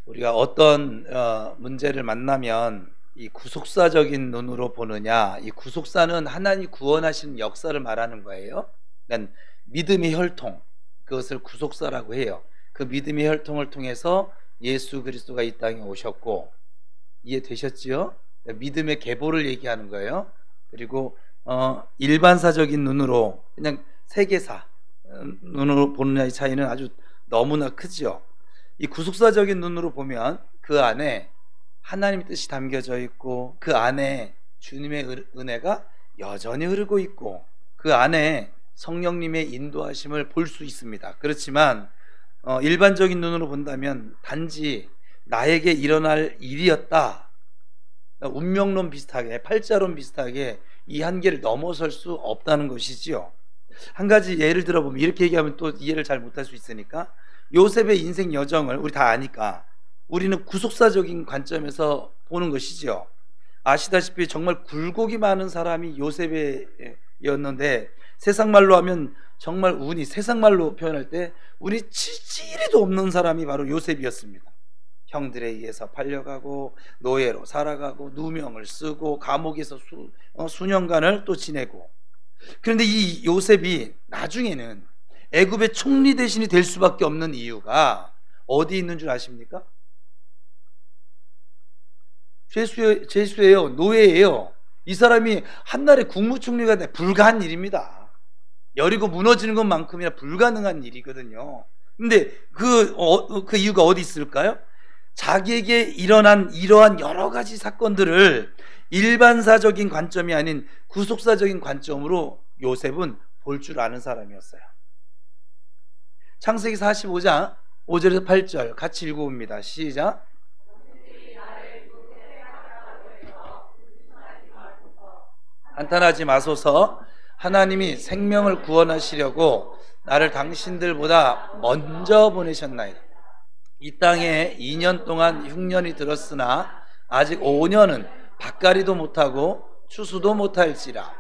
우리가 어떤 문제를 만나면 이 구속사적인 눈으로 보느냐, 이 구속사는 하나님 구원하시는 역사를 말하는 거예요. 그러니까 믿음의 혈통, 그것을 구속사라고 해요. 그 믿음의 혈통을 통해서 예수 그리스도가 이 땅에 오셨고, 이해되셨지요? 믿음의 계보를 얘기하는 거예요. 그리고 일반사적인 눈으로, 그냥 세계사 눈으로 보느냐의 차이는 아주 너무나 크죠. 이 구속사적인 눈으로 보면 그 안에 하나님의 뜻이 담겨져 있고, 그 안에 주님의 은혜가 여전히 흐르고 있고, 그 안에 성령님의 인도하심을 볼 수 있습니다. 그렇지만 일반적인 눈으로 본다면 단지 나에게 일어날 일이었다, 운명론 비슷하게, 팔자론 비슷하게 이 한계를 넘어설 수 없다는 것이지요. 한 가지 예를 들어보면, 이렇게 얘기하면 또 이해를 잘 못할 수 있으니까, 요셉의 인생 여정을 우리 다 아니까 우리는 구속사적인 관점에서 보는 것이죠. 아시다시피 정말 굴곡이 많은 사람이 요셉이었는데, 세상말로 하면 정말 운이, 세상말로 표현할 때 운이 찌질이도 없는 사람이 바로 요셉이었습니다. 형들에 의해서 팔려가고, 노예로 살아가고, 누명을 쓰고, 감옥에서 수년간을 또 지내고. 그런데 이 요셉이 나중에는 애굽의 총리 대신이 될 수밖에 없는 이유가 어디 있는 줄 아십니까? 죄수예요. 노예예요. 이 사람이 한날에 국무총리가 돼 불가한 일입니다. 여리고 무너지는 것만큼이나 불가능한 일이거든요. 근데 그 이유가 어디 있을까요? 자기에게 일어난 이러한 여러 가지 사건들을 일반사적인 관점이 아닌 구속사적인 관점으로 요셉은 볼 줄 아는 사람이었어요. 창세기 45장 5절에서 8절 같이 읽어봅니다. 시작. 한탄하지 마소서. 하나님이 생명을 구원하시려고 나를 당신들보다 먼저 보내셨나이다. 이 땅에 2년 동안 흉년이 들었으나 아직 5년은 밭갈이도 못하고 추수도 못할지라.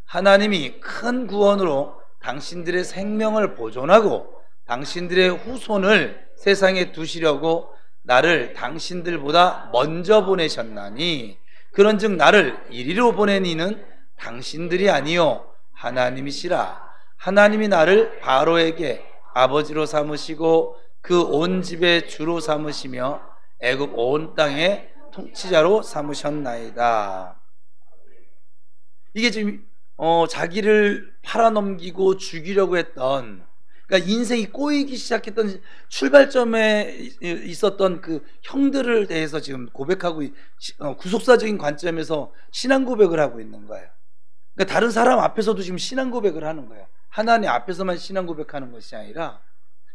하나님이 큰 구원으로 당신들의 생명을 보존하고 당신들의 후손을 세상에 두시려고 나를 당신들보다 먼저 보내셨나니, 그런즉 나를 이리로 보낸 이는 당신들이 아니요 하나님이시라. 하나님이 나를 바로에게 아버지로 삼으시고 그 온 집의 주로 삼으시며 애굽 온 땅의 통치자로 삼으셨나이다. 이게 지금 자기를 팔아넘기고 죽이려고 했던, 그러니까 인생이 꼬이기 시작했던 출발점에 있었던 그 형들을 대해서 지금 고백하고, 구속사적인 관점에서 신앙 고백을 하고 있는 거예요. 그러니까 다른 사람 앞에서도 지금 신앙 고백을 하는 거예요. 하나님 앞에서만 신앙 고백하는 것이 아니라,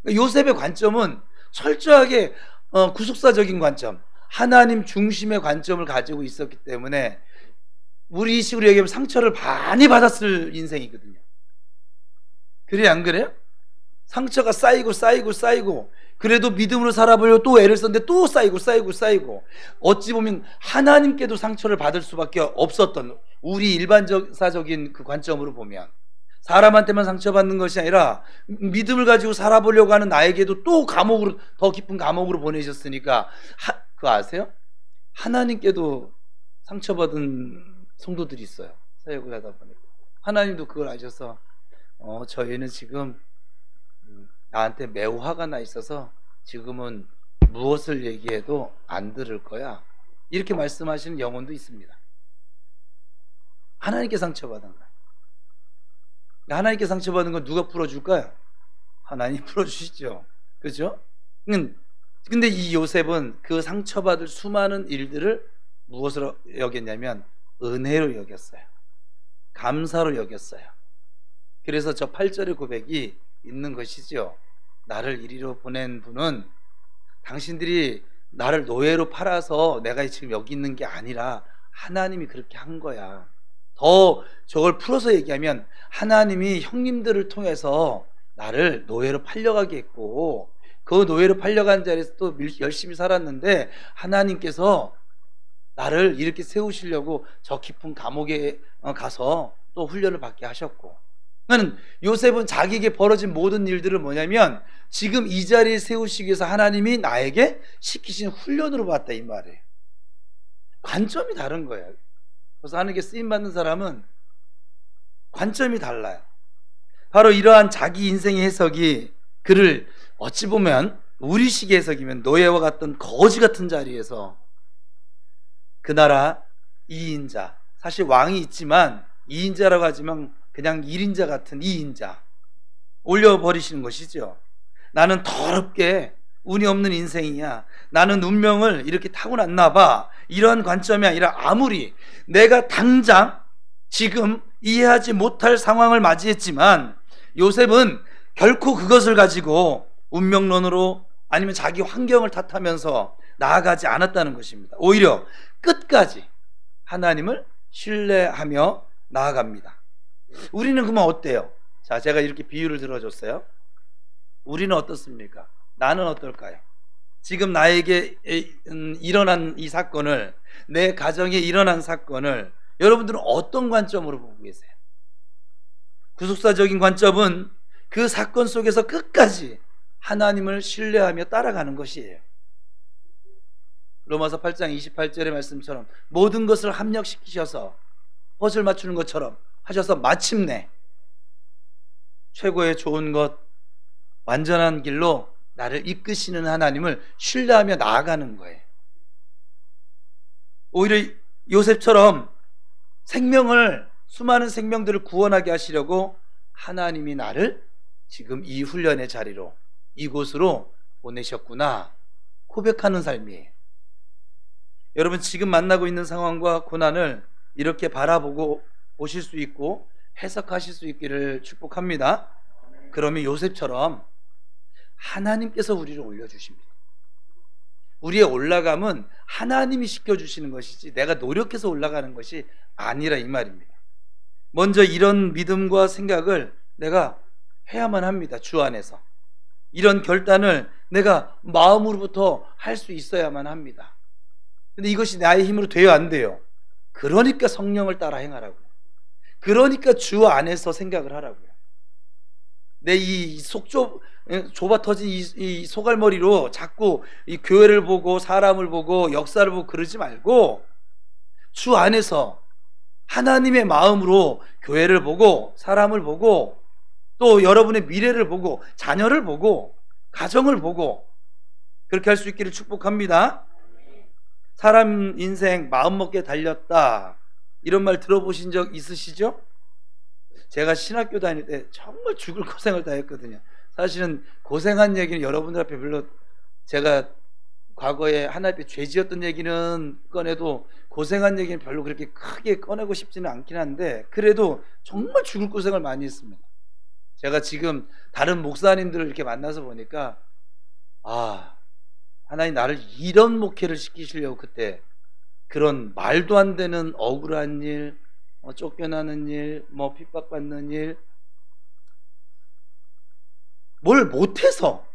그러니까 요셉의 관점은 철저하게 구속사적인 관점, 하나님 중심의 관점을 가지고 있었기 때문에 우리 식으로 얘기하면 상처를 많이 받았을 인생이거든요. 그래 안 그래요? 상처가 쌓이고 그래도 믿음으로 살아보려고 또 애를 썼는데 또 쌓이고 어찌 보면 하나님께도 상처를 받을 수밖에 없었던, 우리 일반사적인 그 관점으로 보면 사람한테만 상처받는 것이 아니라 믿음을 가지고 살아보려고 하는 나에게도 또 감옥으로, 더 깊은 감옥으로 보내셨으니까 그거 아세요? 하나님께도 상처받은 성도들이 있어요. 사역을 하다 보니까 하나님도 그걸 아셔서 저희는 지금 나한테 매우 화가 나 있어서 지금은 무엇을 얘기해도 안 들을 거야, 이렇게 말씀하시는 영혼도 있습니다. 하나님께 상처받은 거야. 하나님께 상처받은 건 누가 풀어줄까요? 하나님 풀어주시죠. 그죠? 근데 이 요셉은 그 상처받을 수많은 일들을 무엇으로 여겼냐면 은혜로 여겼어요. 감사로 여겼어요. 그래서 저 8절의 고백이 있는 것이죠. 나를 이리로 보낸 분은 당신들이 나를 노예로 팔아서 내가 지금 여기 있는 게 아니라 하나님이 그렇게 한 거야. 더 저걸 풀어서 얘기하면 하나님이 형님들을 통해서 나를 노예로 팔려가게 했고, 그 노예로 팔려간 자리에서 또 열심히 살았는데 하나님께서 나를 이렇게 세우시려고 저 깊은 감옥에 가서 또 훈련을 받게 하셨고, 그러니까 요셉은 자기에게 벌어진 모든 일들을 뭐냐면 지금 이 자리에 세우시기 위해서 하나님이 나에게 시키신 훈련으로 봤다 이 말이에요. 관점이 다른 거예요. 그래서 하나님께 쓰임받는 사람은 관점이 달라요. 바로 이러한 자기 인생의 해석이 그를 어찌 보면 우리식의 해석이면 노예와 같던 거지 같은 자리에서 그 나라 2인자, 사실 왕이 있지만 2인자라고 하지만 그냥 1인자 같은 2인자 올려버리시는 것이죠. 나는 더럽게 운이 없는 인생이야, 나는 운명을 이렇게 타고났나 봐, 이런 관점이 아니라 아무리 내가 당장 지금 이해하지 못할 상황을 맞이했지만 요셉은 결코 그것을 가지고 운명론으로 아니면 자기 환경을 탓하면서 나아가지 않았다는 것입니다. 오히려 끝까지 하나님을 신뢰하며 나아갑니다. 우리는 그러면 어때요? 자, 제가 이렇게 비유를 들어줬어요. 우리는 어떻습니까? 나는 어떨까요? 지금 나에게 일어난 이 사건을, 내 가정에 일어난 사건을 여러분들은 어떤 관점으로 보고 계세요? 구속사적인 관점은 그 사건 속에서 끝까지 하나님을 신뢰하며 따라가는 것이에요. 로마서 8장 28절의 말씀처럼 모든 것을 합력시키셔서 퍼즐 맞추는 것처럼 하셔서 마침내 최고의 좋은 것, 완전한 길로 나를 이끄시는 하나님을 신뢰하며 나아가는 거예요. 오히려 요셉처럼 수많은 생명들을 구원하게 하시려고 하나님이 나를 지금 이 훈련의 자리로, 이곳으로 보내셨구나 고백하는 삶이에요. 여러분, 지금 만나고 있는 상황과 고난을 이렇게 바라보고 보실 수 있고 해석하실 수 있기를 축복합니다. 그러면 요셉처럼 하나님께서 우리를 올려주십니다. 우리의 올라감은 하나님이 시켜주시는 것이지 내가 노력해서 올라가는 것이 아니라 이 말입니다. 먼저 이런 믿음과 생각을 내가 해야만 합니다. 주 안에서 이런 결단을 내가 마음으로부터 할 수 있어야만 합니다. 근데 이것이 나의 힘으로 돼요, 안 돼요? 그러니까 성령을 따라 행하라고요. 그러니까 주 안에서 생각을 하라고요. 내 이 좁아 터진 이 소갈머리로 자꾸 이 교회를 보고 사람을 보고 역사를 보고 그러지 말고 주 안에서 하나님의 마음으로 교회를 보고 사람을 보고 또 여러분의 미래를 보고 자녀를 보고 가정을 보고 그렇게 할 수 있기를 축복합니다. 사람 인생 마음먹게 달렸다, 이런 말 들어보신 적 있으시죠? 제가 신학교 다닐 때 정말 죽을 고생을 다 했거든요. 사실은 고생한 얘기는 여러분들 앞에 별로, 제가 과거에 하나님 앞에 죄 지었던 얘기는 꺼내도 고생한 얘기는 별로 그렇게 크게 꺼내고 싶지는 않긴 한데 그래도 정말 죽을 고생을 많이 했습니다. 제가 지금 다른 목사님들을 이렇게 만나서 보니까 하나님 나를 이런 목회를 시키시려고 그때 그런 말도 안 되는 억울한 일, 쫓겨나는 일, 핍박받는 일, 뭘 못해서,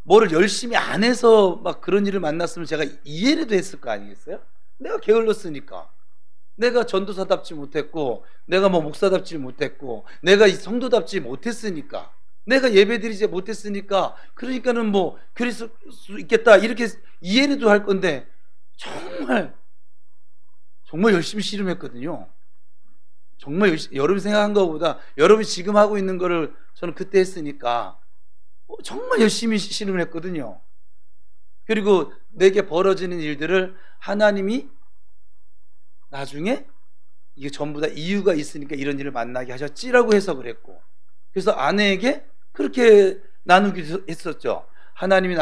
뭐를 열심히 안 해서 막 그런 일을 만났으면 제가 이해라도 했을 거 아니겠어요? 내가 게을렀으니까, 내가 전도사답지 못했고, 내가 목사답지 못했고, 내가 성도답지 못했으니까, 내가 예배드리지 못했으니까, 그러니까는 그럴 수 있겠다 이렇게 이해라도 할 건데 정말 열심히 씨름했거든요. 정말 여러분이 생각한 것보다 여러분이 지금 하고 있는 거를 저는 그때 했으니까 정말 열심히 씨름을 했거든요. 그리고 내게 벌어지는 일들을 하나님이 나중에 이게 전부 다 이유가 있으니까 이런 일을 만나게 하셨지라고 해석을 했고, 그래서 아내에게 그렇게 나누기도 했었죠. 하나님이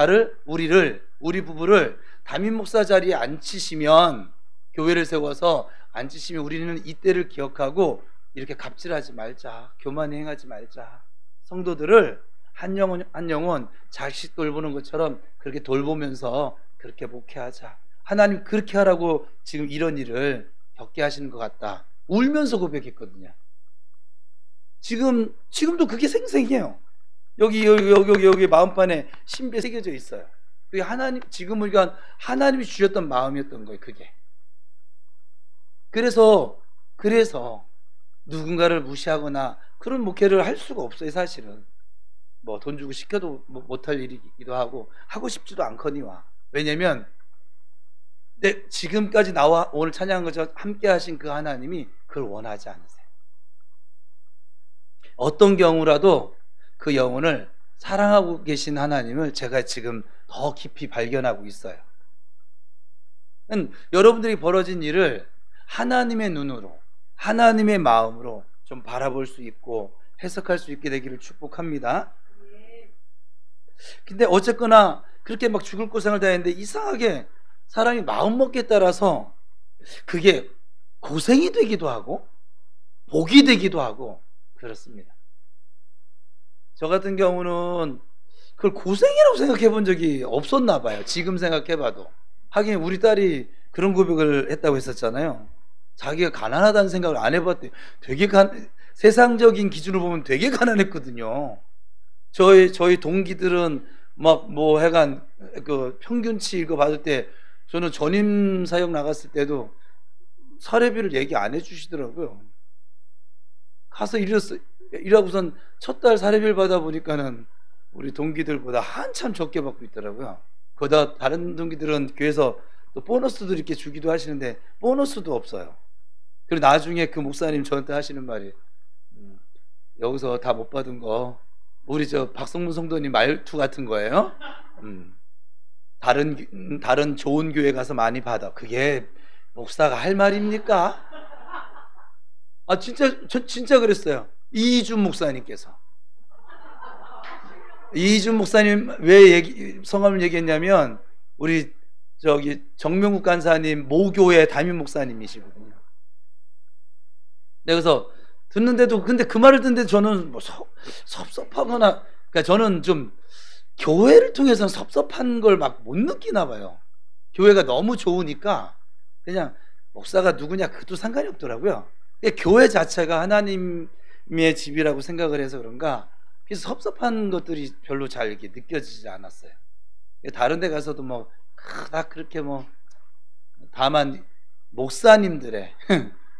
우리 부부를 담임 목사 자리에 앉히시면, 교회를 세워서 앉히시면 우리는 이때를 기억하고 이렇게 갑질하지 말자, 교만 행하지 말자, 성도들을 한 영혼 자식 돌보는 것처럼 그렇게 돌보면서 그렇게 목회하자, 하나님 그렇게 하라고 지금 이런 일을 겪게 하시는 것 같다 울면서 고백했거든요. 지금도 그게 생생해요. 여기 마음판에 신비에 새겨져 있어요. 그게 지금 우리가 하나님이 주셨던 마음이었던 거예요. 그게 그래서 누군가를 무시하거나 그런 목회를 할 수가 없어요. 사실은 뭐 돈 주고 시켜도 못할 일이기도 하고 싶지도 않거니와. 왜냐면 지금까지 나와 오늘 찬양한 것처럼 함께 하신 그 하나님이 그걸 원하지 않으세요. 어떤 경우라도 그 영혼을 사랑하고 계신 하나님을 제가 지금 더 깊이 발견하고 있어요. 여러분들이 벌어진 일을 하나님의 눈으로, 하나님의 마음으로 좀 바라볼 수 있고 해석할 수 있게 되기를 축복합니다. 근데 어쨌거나 그렇게 막 죽을 고생을 다 했는데 이상하게 사람이 마음먹기에 따라서 그게 고생이 되기도 하고 복이 되기도 하고 그렇습니다. 저 같은 경우는 그걸 고생이라고 생각해 본 적이 없었나 봐요. 지금 생각해 봐도. 하긴 우리 딸이 그런 고백을 했다고 했었잖아요. 자기가 가난하다는 생각을 안 해봤대요. 되게 세상적인 기준으로 보면 되게 가난했거든요. 저희 동기들은 막 뭐 해간 그 평균치 이거 받을 때 저는 전임 사역 나갔을 때도 사례비를 얘기 안 해주시더라고요. 가서 일하고선 첫 달 사례비를 받아보니까는 우리 동기들보다 한참 적게 받고 있더라고요. 거기다 다른 동기들은 교회에서 또 보너스도 이렇게 주기도 하시는데 보너스도 없어요. 그리고 나중에 그 목사님 저한테 하시는 말이 여기서 다 못 받은 거 우리 저 박성문 성도님 말투 같은 거예요. 다른 좋은 교회 가서 많이 받아. 그게 목사가 할 말입니까? 진짜 그랬어요. 이준 목사님께서. 이준 목사님 왜 성함을 얘기했냐면 우리 저기 정명국 간사님 모교회 담임 목사님이시거든요. 그래서 듣는데도 근데 그 말을 듣는데 저는 뭐 섭섭하거나 그러니까 저는 좀 교회를 통해서는 섭섭한 걸 막 못 느끼나 봐요. 교회가 너무 좋으니까 그냥 목사가 누구냐 그것도 상관이 없더라고요. 교회 자체가 하나님의 집이라고 생각을 해서 그런가 그래서 섭섭한 것들이 별로 잘 이렇게 느껴지지 않았어요. 다른 데 가서도 뭐 다 그렇게 뭐 다만 목사님들의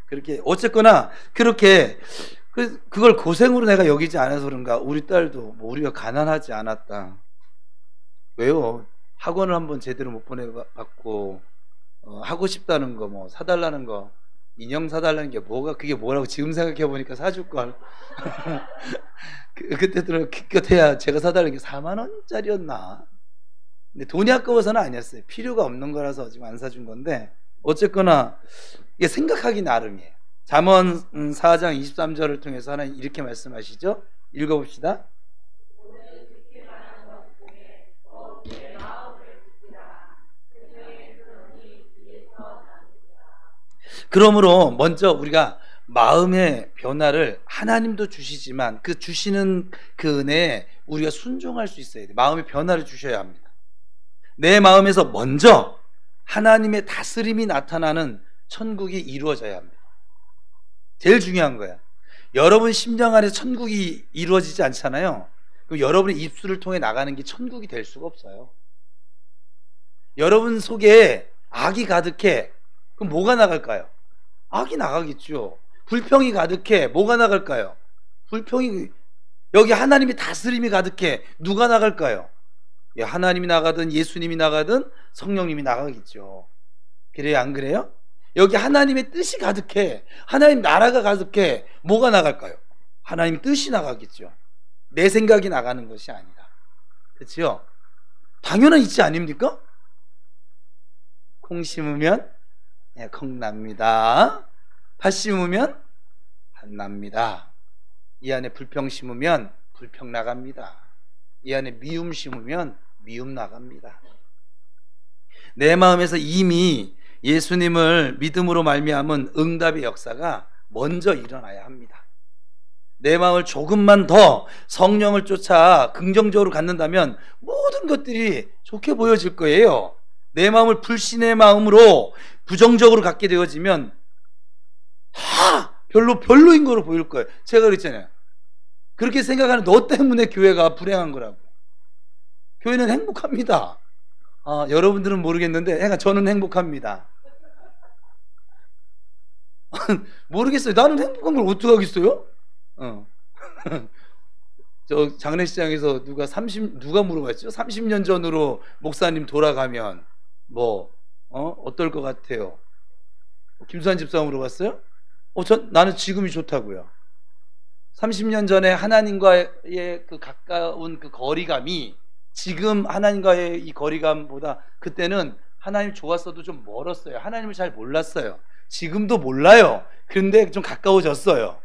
그렇게 어쨌거나 그렇게 그걸 고생으로 내가 여기지 않아서 그런가 우리 딸도 뭐 우리가 가난하지 않았다. 왜요? 학원을 한번 제대로 못 보내봤고 하고 싶다는 거 뭐 사달라는 거 인형 사달라는 게 그게 뭐라고 지금 생각해 보니까 사줄 걸. 그때들은 기껏해야 제가 사달라는 게 4만 원짜리였나. 근데 돈이 아까워서는 아니었어요. 필요가 없는 거라서 지금 안 사준 건데 어쨌거나 이게 생각하기 나름이에요. 잠언 4장 23절을 통해서 하나님 이렇게 말씀하시죠. 읽어봅시다. 그러므로 먼저 우리가 마음의 변화를 하나님도 주시지만 그 주시는 그 은혜에 우리가 순종할 수 있어야 돼요. 마음의 변화를 주셔야 합니다. 내 마음에서 먼저 하나님의 다스림이 나타나는 천국이 이루어져야 합니다. 제일 중요한 거야. 여러분 심령 안에 천국이 이루어지지 않잖아요. 그럼 여러분의 입술을 통해 나가는 게 천국이 될 수가 없어요. 여러분 속에 악이 가득해. 그럼 뭐가 나갈까요? 악이 나가겠죠. 불평이 가득해. 뭐가 나갈까요? 불평이. 여기 하나님의 다스림이 가득해. 누가 나갈까요? 하나님이 나가든 예수님이 나가든 성령님이 나가겠죠. 그래요? 안 그래요? 여기 하나님의 뜻이 가득해. 하나님 나라가 가득해. 뭐가 나갈까요? 하나님 뜻이 나가겠죠. 내 생각이 나가는 것이 아니라. 그렇죠? 당연한 이치 아닙니까? 콩 심으면 콩 납니다. 팥 심으면 팥 납니다. 이 안에 불평 심으면 불평 나갑니다. 이 안에 미움 심으면 미움 나갑니다. 내 마음에서 이미 예수님을 믿음으로 말미암은 응답의 역사가 먼저 일어나야 합니다. 내 마음을 조금만 더 성령을 쫓아 긍정적으로 갖는다면 모든 것들이 좋게 보여질 거예요. 내 마음을 불신의 마음으로 부정적으로 갖게 되어지면 다 별로인 거로 보일 거예요. 제가 그랬잖아요. 그렇게 생각하는 너 때문에 교회가 불행한 거라고. 교회는 행복합니다. 여러분들은 모르겠는데 저는 행복합니다. 모르겠어요. 나는 행복한 걸 어떻게 하겠어요? 어. 저 장례식장에서 누가 물어봤죠? 30년 전으로 목사님 돌아가면 어떨 것 같아요? 김수환 집사가 물어봤어요? 나는 지금이 좋다고요. 30년 전에 하나님과의 그 가까운 그 거리감이 지금 하나님과의 이 거리감보다 그때는 하나님 좋았어도 좀 멀었어요. 하나님을 잘 몰랐어요. 지금도 몰라요. 그런데 좀 가까워졌어요.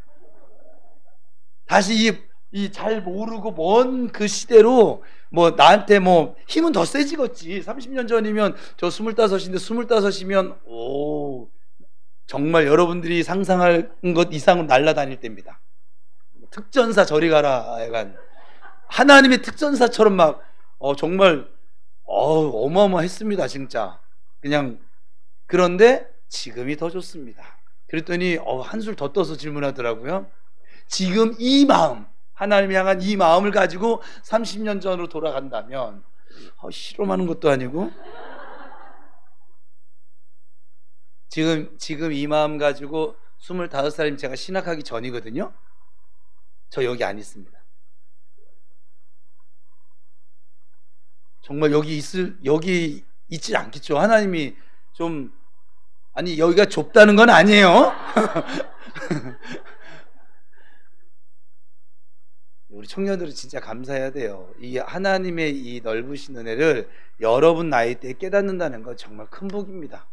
다시 이 잘 모르고 먼 그 시대로 나한테 힘은 더 세지겠지. 30년 전이면 저 25인데 25이면 정말 여러분들이 상상할 것 이상으로 날아다닐 때입니다. 특전사 저리 가라 약간 하나님의 특전사처럼 정말 어마어마했습니다 진짜. 그냥 그런데 지금이 더 좋습니다. 그랬더니 한술 더 떠서 질문하더라고요. 지금 이 마음, 하나님 향한 이 마음을 가지고 30년 전으로 돌아간다면 실험하는 것도 아니고 지금 이 마음 가지고 25살이면 제가 신학하기 전이거든요. 저 여기 안 있습니다. 정말 여기 있지 않겠죠. 하나님이 여기가 좁다는 건 아니에요. 우리 청년들은 진짜 감사해야 돼요. 이 하나님의 이 넓으신 은혜를 여러분 나이 때에 깨닫는다는 건 정말 큰 복입니다.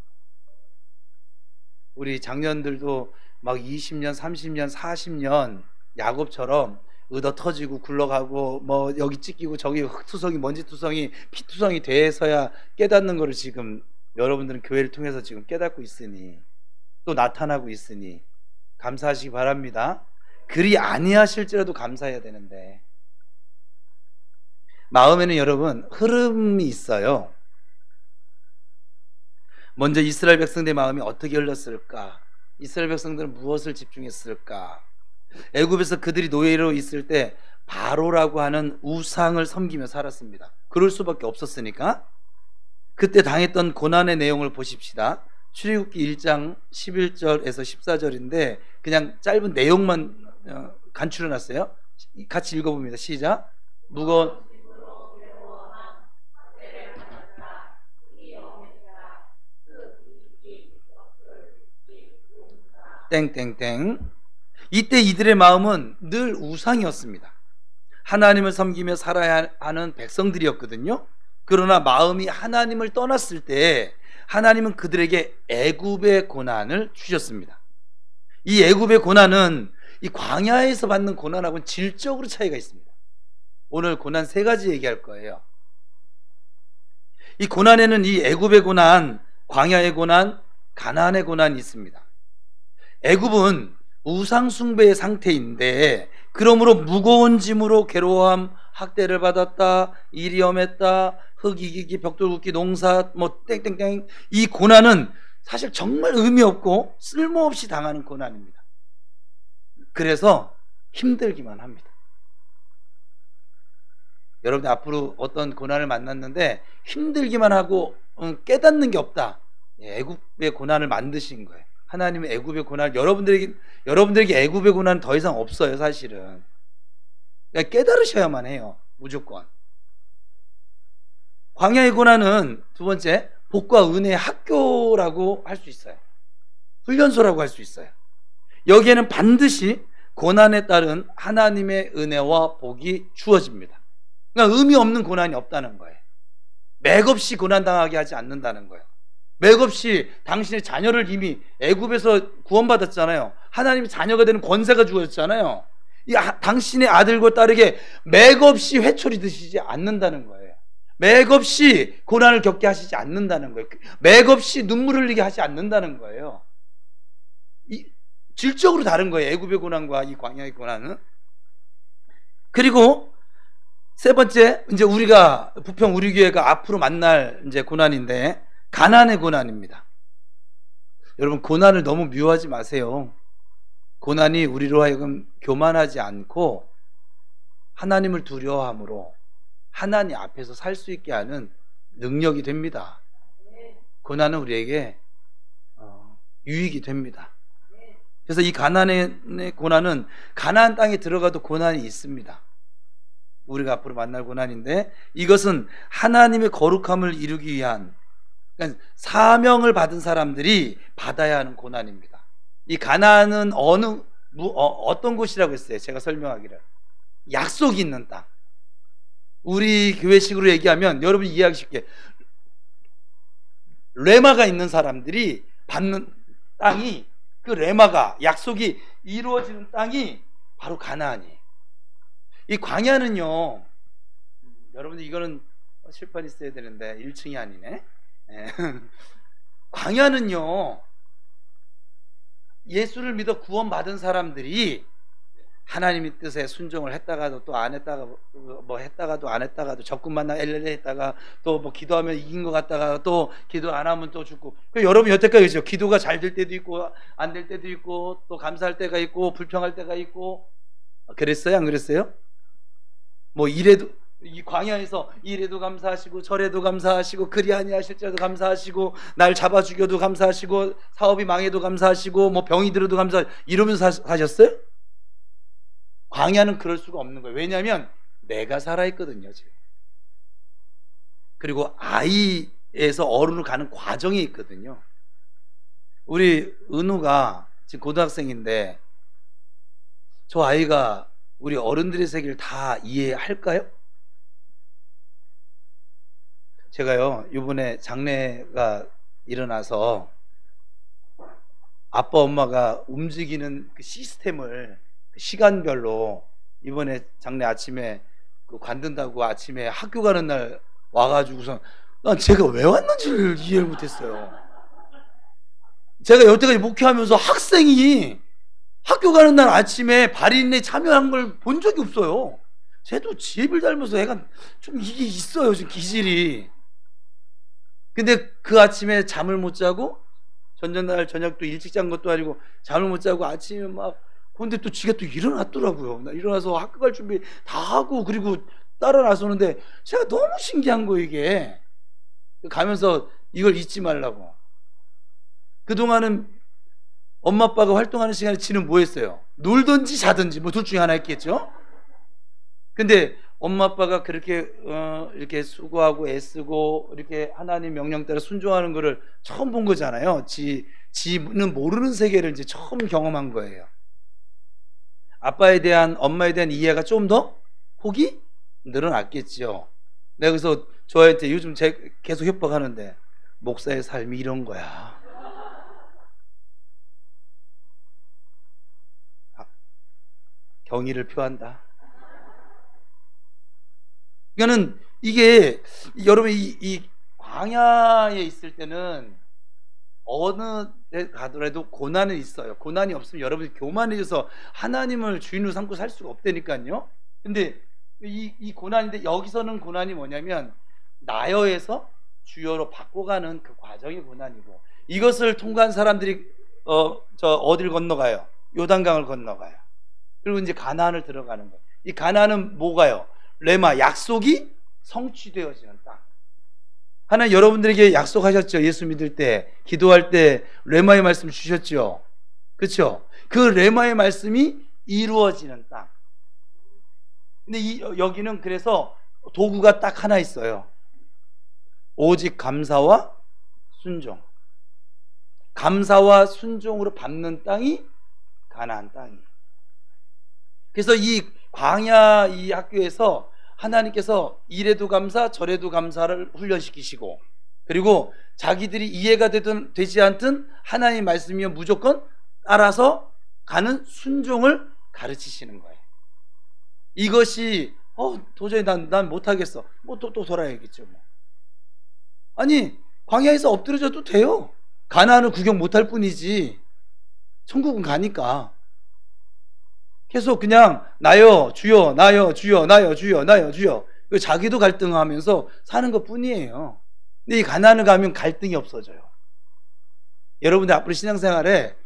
우리 장년들도 20년, 30년, 40년 야곱처럼 얻어 터지고 굴러가고 여기 찢기고 저기 흙투성이, 먼지투성이, 피투성이 돼서야 깨닫는 거를 지금 여러분들은 교회를 통해서 지금 깨닫고 있으니 또 나타나고 있으니 감사하시기 바랍니다. 그리 아니하실지라도 감사해야 되는데 마음에는 여러분 흐름이 있어요. 먼저 이스라엘 백성들의 마음이 어떻게 흘렀을까? 이스라엘 백성들은 무엇을 집중했을까? 애굽에서 그들이 노예로 있을 때 바로라고 하는 우상을 섬기며 살았습니다. 그럴 수밖에 없었으니까. 그때 당했던 고난의 내용을 보십시다. 출애굽기 1장 11절에서 14절인데 그냥 짧은 내용만 간추려 놨어요. 같이 읽어봅니다. 시작. 무거운 땡땡땡. 이때 이들의 마음은 늘 우상이었습니다. 하나님을 섬기며 살아야 하는 백성들이었거든요. 그러나 마음이 하나님을 떠났을 때 하나님은 그들에게 애굽의 고난을 주셨습니다. 이 애굽의 고난은 이 광야에서 받는 고난하고는 질적으로 차이가 있습니다. 오늘 고난 3가지 얘기할 거예요. 이 고난에는 이 애굽의 고난, 광야의 고난, 가나안의 고난이 있습니다. 애굽은 우상 숭배의 상태인데 그러므로 무거운 짐으로 괴로워함, 학대를 받았다, 일이 엄했다, 흙 이기기, 벽돌 굽기, 농사 땡땡땡. 이 고난은 사실 정말 의미 없고 쓸모없이 당하는 고난입니다. 그래서 힘들기만 합니다. 여러분 앞으로 어떤 고난을 만났는데 힘들기만 하고 깨닫는 게 없다. 애굽의 고난을 만드신 거예요. 하나님은 애굽의 고난, 여러분들에게 애굽의 고난은 더 이상 없어요. 사실은 그러니까 깨달으셔야만 해요. 무조건. 광야의 고난은 두 번째, 복과 은혜의 학교라고 할 수 있어요. 훈련소라고 할 수 있어요. 여기에는 반드시 고난에 따른 하나님의 은혜와 복이 주어집니다. 그러니까 의미 없는 고난이 없다는 거예요. 맥없이 고난당하게 하지 않는다는 거예요. 맥없이 당신의 자녀를 이미 애굽에서 구원받았잖아요. 하나님이 자녀가 되는 권세가 주어졌잖아요. 당신의 아들과 딸에게 맥없이 회초리 드시지 않는다는 거예요. 맥없이 고난을 겪게 하시지 않는다는 거예요. 맥없이 눈물 흘리게 하지 않는다는 거예요. 질적으로 다른 거예요. 애굽의 고난과 이 광야의 고난은. 그리고 세 번째, 이제 우리가 부평 우리 교회가 앞으로 만날 이제 고난인데 가난의 고난입니다. 여러분 고난을 너무 미워하지 마세요. 고난이 우리로 하여금 교만하지 않고 하나님을 두려워함으로 하나님 앞에서 살 수 있게 하는 능력이 됩니다. 고난은 우리에게 유익이 됩니다. 그래서 이 가나안의 고난은 가나안 땅에 들어가도 고난이 있습니다. 우리가 앞으로 만날 고난인데, 이것은 하나님의 거룩함을 이루기 위한, 그러니까 사명을 받은 사람들이 받아야 하는 고난입니다. 이 가나안은 어떤 곳이라고 했어요? 제가 설명하기를, 약속이 있는 땅. 우리 교회식으로 얘기하면 여러분 이해하기 쉽게, 레마가 있는 사람들이 받는 땅이, 그 레마가, 약속이 이루어지는 땅이 바로 가나안이에요. 이 광야는요, 여러분들 이거는 칠판 있어야 되는데 1층이 아니네. 광야는요, 예수를 믿어 구원받은 사람들이 하나님의 뜻에 순종을 했다가도 또 안 했다가, 뭐 했다가도 안 했다가도, 적군 만나 엘레레 했다가 또 뭐 기도하면 이긴 것 같다가 또 기도 안 하면 또 죽고. 여러분 여태까지 그죠? 기도가 잘 될 때도 있고 안 될 때도 있고, 또 감사할 때가 있고 불평할 때가 있고. 그랬어요? 안 그랬어요? 뭐 이래도, 이 광야에서 이래도 감사하시고 저래도 감사하시고 그리 아니하실 때도 감사하시고 날 잡아 죽여도 감사하시고 사업이 망해도 감사하시고 뭐 병이 들어도 감사하시고 이러면서 사셨어요? 광야는 그럴 수가 없는 거예요. 왜냐하면 내가 살아있거든요 지금. 그리고 아이에서 어른으로 가는 과정이 있거든요. 우리 은우가 지금 고등학생인데, 저 아이가 우리 어른들의 세계를 다 이해할까요? 제가요, 이번에 장례가 일어나서 아빠 엄마가 움직이는 그 시스템을 시간별로, 이번에 장례 아침에 그 관둔다고 아침에 학교 가는 날 와가지고서 난 제가 왜 왔는지를 이해를 못했어요. 제가 여태까지 목회하면서 학생이 학교 가는 날 아침에 발인에 참여한 걸 본 적이 없어요. 쟤도 지혜를 닮아서 애가 좀 이게 있어요, 지금 기질이. 근데 그 아침에 잠을 못 자고, 전전날 저녁도 일찍 잔 것도 아니고 잠을 못 자고 아침에 막, 근데 또 지가 또 일어났더라고요. 나 일어나서 학교 갈 준비 다 하고 그리고 따라 나서는데 제가 너무 신기한 거예요 이게. 가면서 이걸 잊지 말라고. 그동안은 엄마 아빠가 활동하는 시간에 지는 뭐 했어요? 놀든지 자든지 뭐 둘 중에 하나 했겠죠? 근데 엄마 아빠가 그렇게 이렇게 수고하고 애쓰고 이렇게 하나님 명령 따라 순종하는 거를 처음 본 거잖아요. 지는 모르는 세계를 이제 처음 경험한 거예요. 아빠에 대한, 엄마에 대한 이해가 좀 더 폭이 늘어났겠죠. 내가 그래서 저한테 요즘 계속 협박하는데, 목사의 삶이 이런 거야. 경의를 표한다. 그러니까는 이게, 여러분 이 광야에 있을 때는 어느 데 가더라도 고난은 있어요. 고난이 없으면 여러분이 교만해져서 하나님을 주인으로 삼고 살 수가 없다니까요. 근데 이 고난인데, 여기서는 고난이 뭐냐면 나여에서 주여로 바꿔가는 그 과정이 고난이고, 이것을 통과한 사람들이 어딜 건너가요? 요단강을 건너가요. 그리고 이제 가나안을 들어가는 거예요. 이 가나안은 뭐가요? 레마, 약속이 성취되어지는 땅. 하나님 여러분들에게 약속하셨죠. 예수 믿을 때, 기도할 때 레마의 말씀 주셨죠. 그렇죠? 그 레마의 말씀이 이루어지는 땅. 근데 여기는 그래서 도구가 딱 하나 있어요. 오직 감사와 순종. 감사와 순종으로 밟는 땅이 가나안 땅이에요. 그래서 이 광야 이 학교에서 하나님께서 이래도 감사 저래도 감사를 훈련시키시고, 그리고 자기들이 이해가 되지 않든 하나님의 말씀이면 무조건 따라서 가는 순종을 가르치시는 거예요. 이것이 도저히 난 못하겠어, 뭐 또 돌아야겠죠 뭐. 아니, 광야에서 엎드려져도 돼요. 가나안은 구경 못할 뿐이지 천국은 가니까. 계속 그냥 나여 주여 나여 주여 나여 주여 나여 주여, 자기도 갈등하면서 사는 것 뿐이에요. 근데 이 가나안을 가면 갈등이 없어져요. 여러분들 앞으로 신앙생활에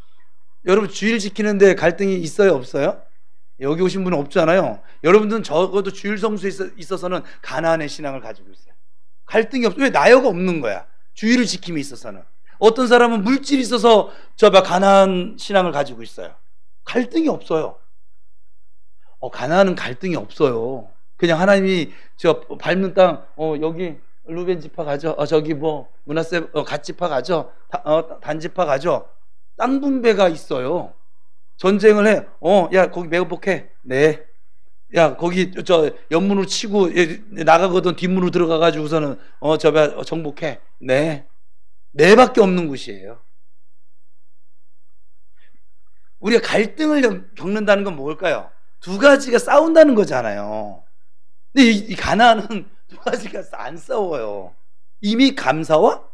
여러분 주일 지키는데 갈등이 있어요 없어요? 여기 오신 분은 없잖아요. 여러분들은 적어도 주일 성수에 있어서는 가나안의 신앙을 가지고 있어요. 갈등이 없어요. 왜? 나여가 없는 거야. 주일을 지킴에 있어서는. 어떤 사람은 물질이 있어서 가나안 신앙을 가지고 있어요. 갈등이 없어요. 가나안은 갈등이 없어요. 그냥 하나님이 밟는 땅, 여기 루벤 지파 가죠. 저기 므낫세 갓 지파 가죠. 단 지파 가죠. 땅 분배가 있어요. 전쟁을 해. 야, 거기 매복해. 네. 야, 거기 옆문으로 치고 나가거든 뒷문으로 들어가 가지고서는 정복해. 네. 네밖에 없는 곳이에요. 우리가 갈등을 겪는다는 건 뭘까요? 두 가지가 싸운다는 거잖아요. 근데 이 가나안은 두 가지가 안 싸워요. 이미 감사와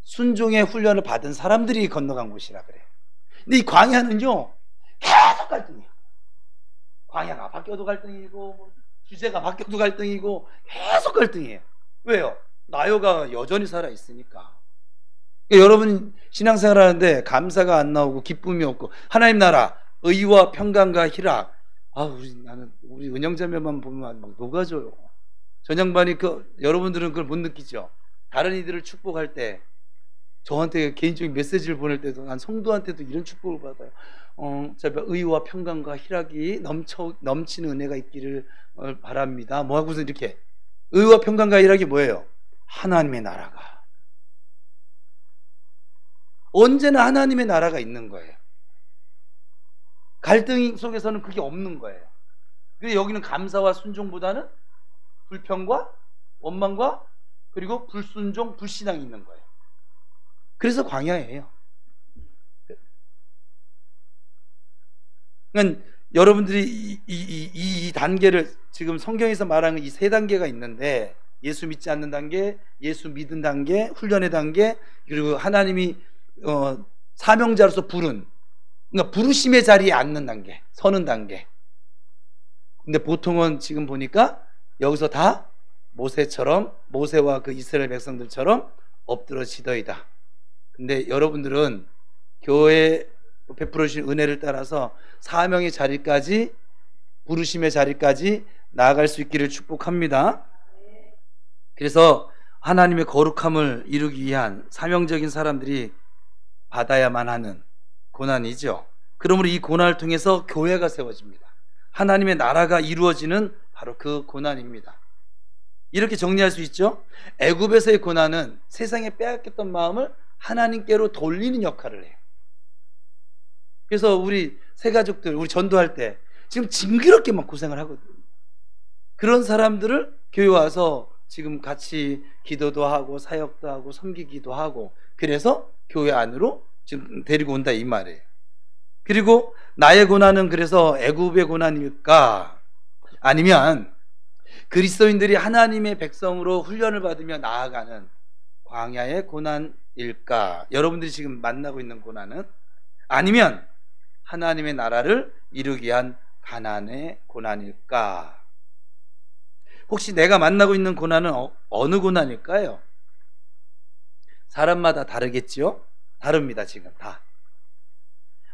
순종의 훈련을 받은 사람들이 건너간 곳이라 그래요. 근데 이 광야는요, 계속 갈등이에요. 광야가 바뀌어도 갈등이고, 주제가 바뀌어도 갈등이고, 계속 갈등이에요. 왜요? 나요가 여전히 살아있으니까. 그러니까 여러분 신앙생활 하는데 감사가 안 나오고 기쁨이 없고, 하나님 나라, 의와 평강과 희락, 우리 은영자매만 보면 막 녹아져요. 전양반이 여러분들은 그걸 못 느끼죠. 다른 이들을 축복할 때, 저한테 개인적인 메시지를 보낼 때도 난 성도한테도 이런 축복을 받아요. 의와 평강과 희락이 넘치는 은혜가 있기를 바랍니다. 뭐 하고서 이렇게 의와 평강과 희락이 뭐예요? 하나님의 나라가. 언제나 하나님의 나라가 있는 거예요. 갈등 속에서는 그게 없는 거예요. 그래서 여기는 감사와 순종보다는 불평과 원망과 그리고 불순종, 불신앙이 있는 거예요. 그래서 광야예요. 그러니까 여러분들이 이 단계를 지금 성경에서 말하는 이 세 단계가 있는데, 예수 믿지 않는 단계, 예수 믿은 단계, 훈련의 단계, 그리고 하나님이 사명자로서 부른, 그러니까 부르심의 자리에 앉는 단계, 서는 단계. 근데 보통은 지금 보니까 여기서 다 모세와 그 이스라엘 백성들처럼 엎드러지더이다. 근데 여러분들은 교회 베풀어 주신 은혜를 따라서 사명의 자리까지, 부르심의 자리까지 나아갈 수 있기를 축복합니다. 그래서 하나님의 거룩함을 이루기 위한 사명적인 사람들이 받아야만 하는 고난이죠. 그러므로 이 고난을 통해서 교회가 세워집니다. 하나님의 나라가 이루어지는 바로 그 고난입니다. 이렇게 정리할 수 있죠. 애굽에서의 고난은 세상에 빼앗겼던 마음을 하나님께로 돌리는 역할을 해요. 그래서 우리 새가족들, 우리 전도할 때 지금 징그럽게 막 고생을 하거든요. 그런 사람들을 교회 와서 지금 같이 기도도 하고 사역도 하고 섬기기도 하고, 그래서 교회 안으로 지금 데리고 온다 이 말이에요. 그리고 나의 고난은 그래서 애굽의 고난일까, 아니면 그리스도인들이 하나님의 백성으로 훈련을 받으며 나아가는 광야의 고난일까? 여러분들이 지금 만나고 있는 고난은, 아니면 하나님의 나라를 이루기 위한 가난의 고난일까? 혹시 내가 만나고 있는 고난은 어느 고난일까요? 사람마다 다르겠지요? 다릅니다. 지금 다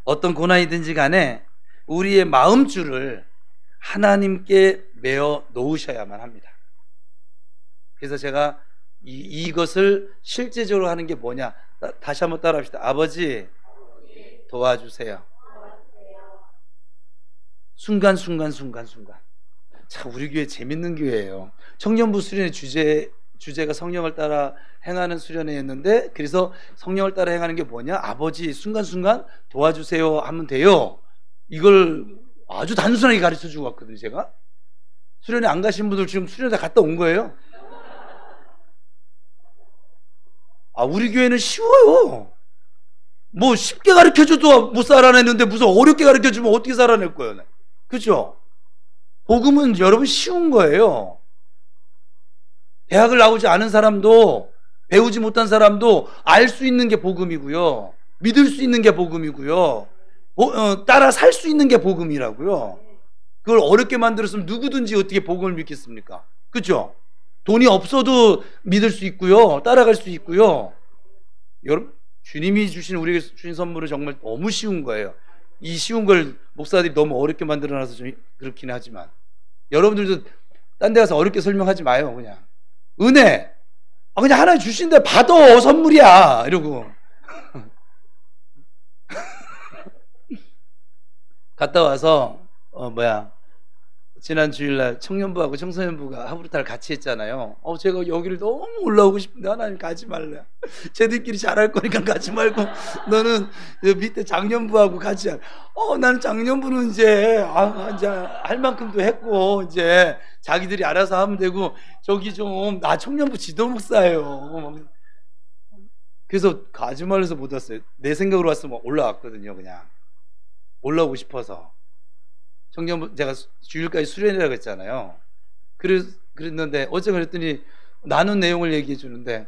어떤 고난이든지 간에 우리의 마음줄을 하나님께 메어 놓으셔야만 합니다. 그래서 제가 이것을 실제적으로 하는 게 뭐냐, 다시 한번 따라합시다. 아버지 도와주세요. 순간순간. 참 우리 교회 재밌는 교회예요. 청년부 수련의 주제가 성령을 따라 행하는 수련회였는데, 그래서 성령을 따라 행하는 게 뭐냐, 아버지 순간순간 도와주세요 하면 돼요. 이걸 아주 단순하게 가르쳐 주고 왔거든요. 제가 수련회 안 가신 분들 지금 수련회 갔다 온 거예요. 우리 교회는 쉬워요. 뭐 쉽게 가르쳐줘도 못 살아내는데 무슨 어렵게 가르쳐주면 어떻게 살아낼 거예요? 그렇죠? 복음은 여러분 쉬운 거예요. 대학을 나오지 않은 사람도, 배우지 못한 사람도 알 수 있는 게 복음이고요, 믿을 수 있는 게 복음이고요, 따라 살 수 있는 게 복음이라고요. 그걸 어렵게 만들었으면 누구든지 어떻게 복음을 믿겠습니까? 그렇죠? 돈이 없어도 믿을 수 있고요, 따라갈 수 있고요. 여러분, 주님이 우리에게 주신 선물은 정말 너무 쉬운 거예요. 이 쉬운 걸 목사들이 너무 어렵게 만들어놔서 좀 그렇긴 하지만, 여러분들도 딴 데 가서 어렵게 설명하지 마요. 그냥 은혜, 그냥 하나님 주신데 받아, 선물이야 이러고 갔다 와서 지난 주일날 청년부하고 청소년부가 하브루타를 같이 했잖아요. 제가 여기를 너무 올라오고 싶은데 하나님 가지 말래. 쟤들끼리 잘할 거니까 가지 말고 너는 밑에 장년부하고 같이 할. 나는 장년부는 이제 이제 할 만큼도 했고 이제 자기들이 알아서 하면 되고 저기 좀 나 청년부 지도 목사예요. 그래서 가지 말래서 못 왔어요. 내 생각으로 왔으면 올라왔거든요. 그냥 올라오고 싶어서. 청년부 제가 주일까지 수련이라고 했잖아요. 그랬는데 어제 그랬더니 나눈 내용을 얘기해 주는데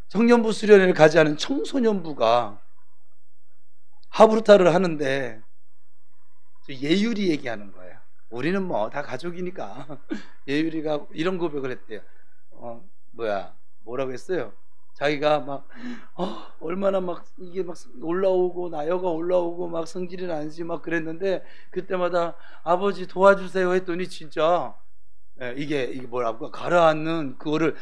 청년부 수련회를 가지 않은 청소년부가 하브루타를 하는데 예율이 얘기하는 거예요. 우리는 뭐 다 가족이니까. 예율이가 이런 고백을 했대요. 뭐라고 했어요? 자기가 막 얼마나 막 이게 막 올라오고 나여가 올라오고 막 성질이 나는지 막 그랬는데 그때마다 아버지 도와주세요 했더니 진짜 이게 뭐라고 가라앉는 그거를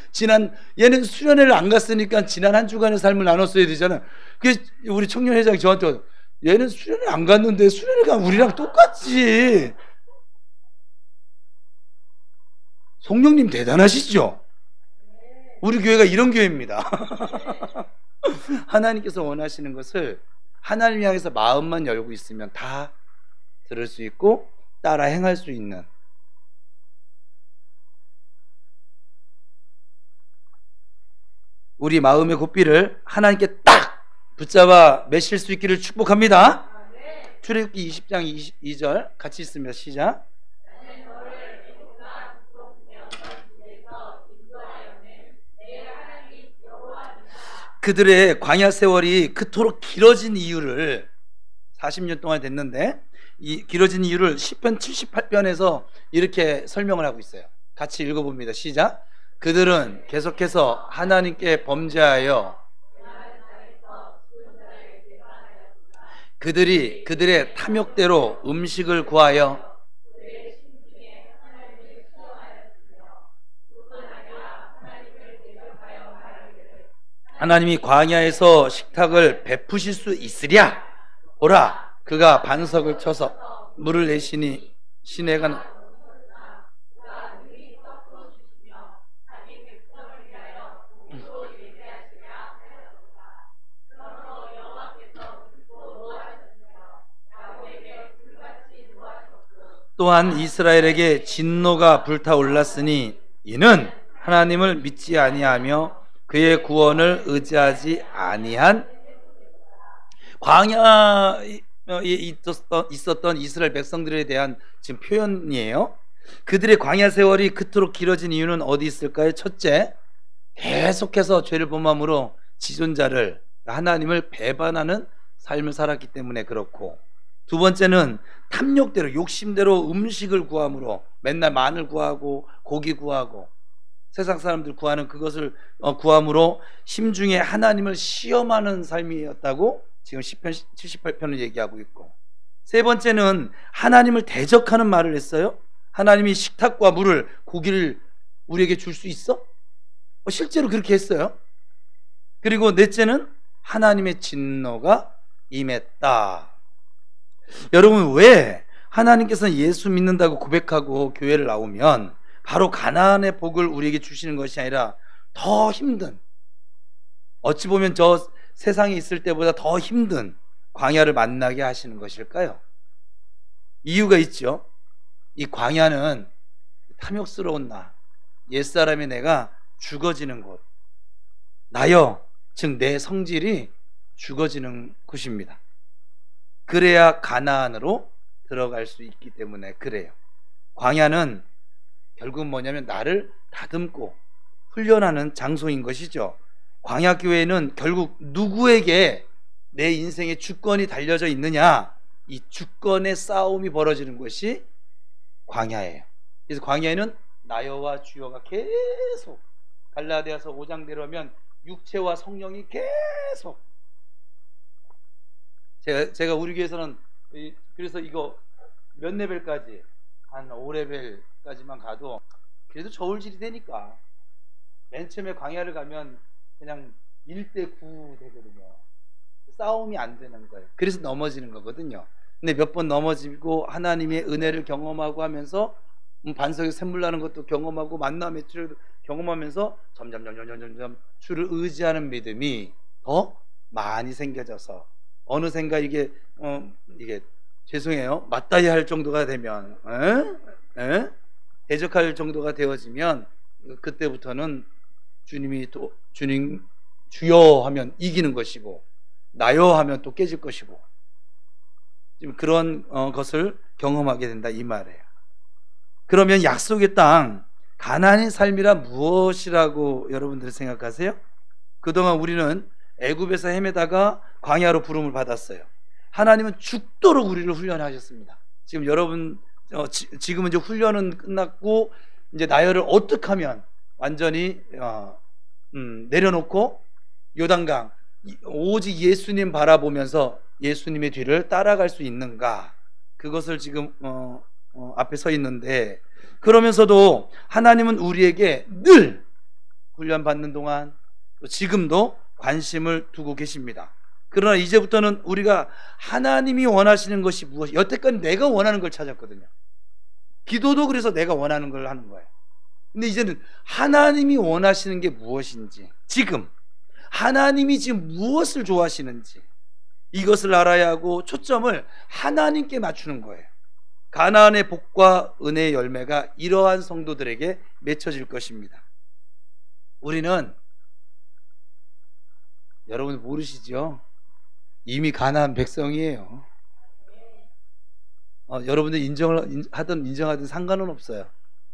얘는 수련회를 안 갔으니까 지난 한 주간의 삶을 나눴어야 되잖아. 그래서 우리 청년회장이 저한테 얘는 수련회 안 갔는데 수련회가 우리랑 똑같지. 성령님 대단하시죠? 우리 교회가 이런 교회입니다. 하나님께서 원하시는 것을 하나님 향해서 마음만 열고 있으면 다 들을 수 있고 따라 행할 수 있는, 우리 마음의 고삐를 하나님께 딱 붙잡아 매실 수 있기를 축복합니다. 출애굽기 20장 22절 같이 있습니다. 시작. 그들의 광야 세월이 그토록 길어진 이유를 40년 동안 됐는데 이 길어진 이유를 시편 78편에서 이렇게 설명을 하고 있어요. 같이 읽어봅니다. 시작. 그들은 계속해서 하나님께 범죄하여 그들이 그들의 탐욕대로 음식을 구하여 하나님이 광야에서 식탁을 베푸실 수 있으랴. 보라, 그가 반석을 쳐서 물을 내시니 시내가 또한 이스라엘에게 진노가 불타올랐으니 이는 하나님을 믿지 아니하며 그의 구원을 의지하지 아니한 광야에 있었던 이스라엘 백성들에 대한 지금 표현이에요. 그들의 광야 세월이 그토록 길어진 이유는 어디 있을까요? 첫째, 계속해서 죄를 범함으로 지존자를 하나님을 배반하는 삶을 살았기 때문에 그렇고, 두 번째는 탐욕대로 욕심대로 음식을 구함으로 맨날 마늘 구하고 고기 구하고 세상 사람들 구하는 그것을 구함으로 심중에 하나님을 시험하는 삶이었다고 지금 시편 78편을 얘기하고 있고, 세 번째는 하나님을 대적하는 말을 했어요. 하나님이 식탁과 물을 고기를 우리에게 줄 수 있어? 실제로 그렇게 했어요. 그리고 넷째는 하나님의 진노가 임했다. 여러분, 왜 하나님께서는 예수 믿는다고 고백하고 교회를 나오면 바로 가나안의 복을 우리에게 주시는 것이 아니라 더 힘든, 어찌 보면 저 세상에 있을 때보다 더 힘든 광야를 만나게 하시는 것일까요? 이유가 있죠. 이 광야는 탐욕스러운 나, 옛사람의 내가 죽어지는 곳, 나여, 즉 내 성질이 죽어지는 곳입니다. 그래야 가나안으로 들어갈 수 있기 때문에 그래요. 광야는 결국 뭐냐면 나를 다듬고 훈련하는 장소인 것이죠. 광야교회는 결국 누구에게 내 인생의 주권이 달려져 있느냐, 이 주권의 싸움이 벌어지는 것이 광야예요. 그래서 광야에는 나여와 주여가 계속, 갈라디아서 5장대로 하면 육체와 성령이 계속, 제가 우리 교회에서는 그래서 이거 몇 레벨까지, 한 5레벨까지만 가도 그래도 저울질이 되니까 맨 처음에 광야를 가면 그냥 1대9 되거든요. 싸움이 안 되는 거예요. 그래서 넘어지는 거거든요. 근데 몇 번 넘어지고 하나님의 은혜를 경험하고 하면서 반석에 샘물 나는 것도 경험하고 만남의 치료도 경험하면서 점점 주를 의지하는 믿음이 더 많이 생겨져서 어느샌가 이게 죄송해요, 맞다이 할 정도가 되면 대적할 정도가 되어지면 그때부터는 주님이 또 주님 주여 하면 이기는 것이고 나여 하면 또 깨질 것이고 지금 그런 것을 경험하게 된다 이 말이에요. 그러면 약속의 땅 가나안의 삶이라 무엇이라고 여러분들 생각하세요? 그동안 우리는 애굽에서 헤매다가 광야로 부름을 받았어요. 하나님은 죽도록 우리를 훈련하셨습니다. 지금 여러분 지금은 이제 훈련은 끝났고 이제 나열을 어떻게 하면 완전히 내려놓고 요단강 오직 예수님 바라보면서 예수님의 뒤를 따라갈 수 있는가, 그것을 지금 앞에 서 있는데, 그러면서도 하나님은 우리에게 늘 훈련받는 동안 또 지금도 관심을 두고 계십니다. 그러나 이제부터는 우리가 하나님이 원하시는 것이 무엇이, 여태까지 내가 원하는 걸 찾았거든요. 기도도 그래서 내가 원하는 걸 하는 거예요. 근데 이제는 하나님이 원하시는 게 무엇인지, 지금 하나님이 지금 무엇을 좋아하시는지 이것을 알아야 하고 초점을 하나님께 맞추는 거예요. 가나안의 복과 은혜의 열매가 이러한 성도들에게 맺혀질 것입니다. 우리는, 여러분 모르시죠? 이미 가나안 백성이에요. 여러분들 인정을 하든 인정하든 상관은 없어요.